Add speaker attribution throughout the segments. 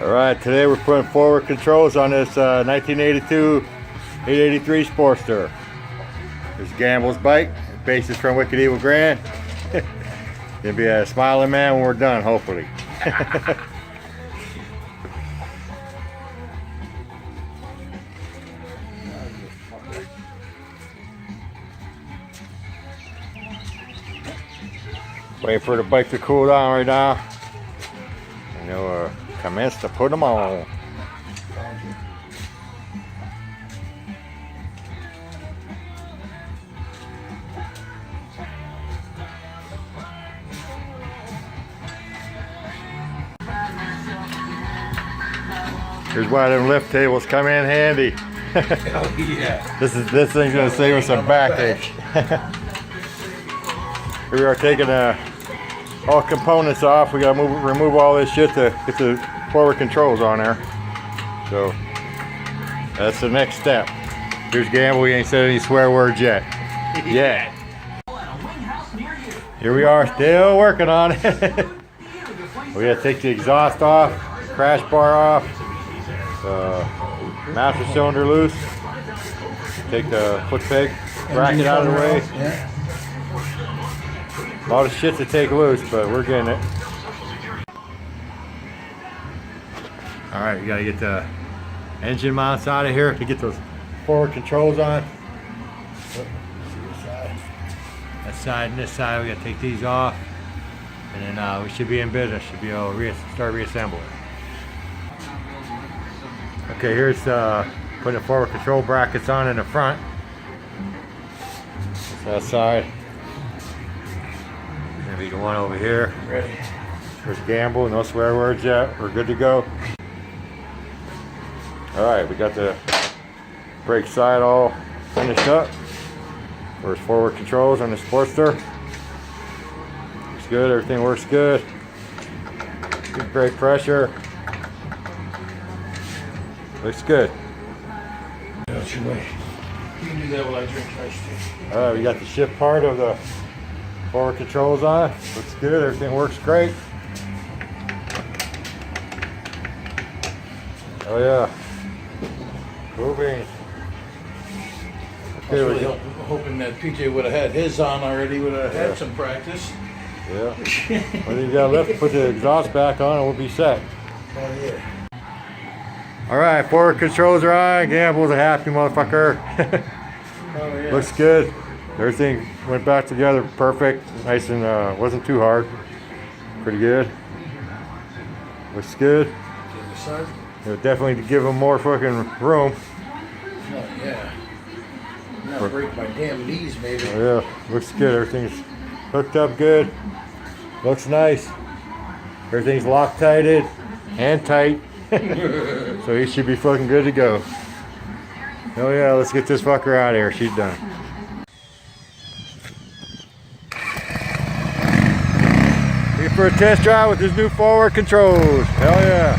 Speaker 1: Alright, today we're putting forward controls on this 1982 883 Sportster. This is Gamble's bike, basis from Wicked Evil Grand. Gonna be a smiling man when we're done, hopefully. Waiting for the bike to cool down right now. And they'll commence to put them on. Here's one of them lift tables come in handy.
Speaker 2: Oh, yeah.
Speaker 1: This thing's gonna save us some backache. We are taking all components off. We gotta remove all this shit to get the forward controls on there. So that's the next step. Here's Gamble. He ain't said any swear words yet. Yet. Here we are, still working on it. We gotta take the exhaust off, crash bar off, master cylinder loose, take the foot peg bracket out of the way. A lot of shit to take loose, but we're getting it. Alright, we gotta get the engine mounts out of here to get those forward controls on. That side and this side, we gotta take these off. And then we should be in business, should be able to start reassembling. Okay, here's putting the forward control brackets on in the front. That's that side. Gonna be the one over here.
Speaker 2: Ready.
Speaker 1: There's Gamble, no swear words yet. We're good to go. Alright, we got the brake side all finished up. There's forward controls on the Sportster. Looks good, everything works good. Good brake pressure. Looks good.
Speaker 2: That's your way. You can do that while I drink iced tea.
Speaker 1: Alright, we got the shift part of the forward controls on. Looks good, everything works great. Oh yeah. Cool beans.
Speaker 2: I was really hoping that PJ would have had his on already, would have had some practice.
Speaker 1: Yeah. Well, you got left to put the exhaust back on and we'll be set.
Speaker 2: Oh yeah.
Speaker 1: Alright, forward controls are on. Gamble's a happy motherfucker.
Speaker 2: Oh yeah.
Speaker 1: Looks good. Everything went back together perfect. Nice and wasn't too hard. Pretty good. Looks good. It'll definitely give them more fucking room.
Speaker 2: Oh yeah. Not break my damn knees maybe.
Speaker 1: Oh, yeah, looks good. Everything's hooked up good. Looks nice. Everything's Loctited and tight. So he should be fucking good to go. Oh yeah, let's get this fucker out of here. She's done. Here for a test drive with his new forward controls. Hell yeah.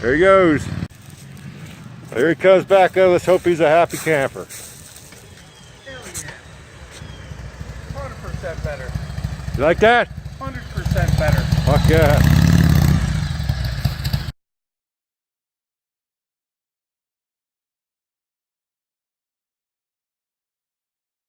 Speaker 1: There he goes. Here he comes back up. Let's hope he's a happy camper.
Speaker 3: 100% better.
Speaker 1: You like that?
Speaker 3: 100% better.
Speaker 1: Fuck yeah.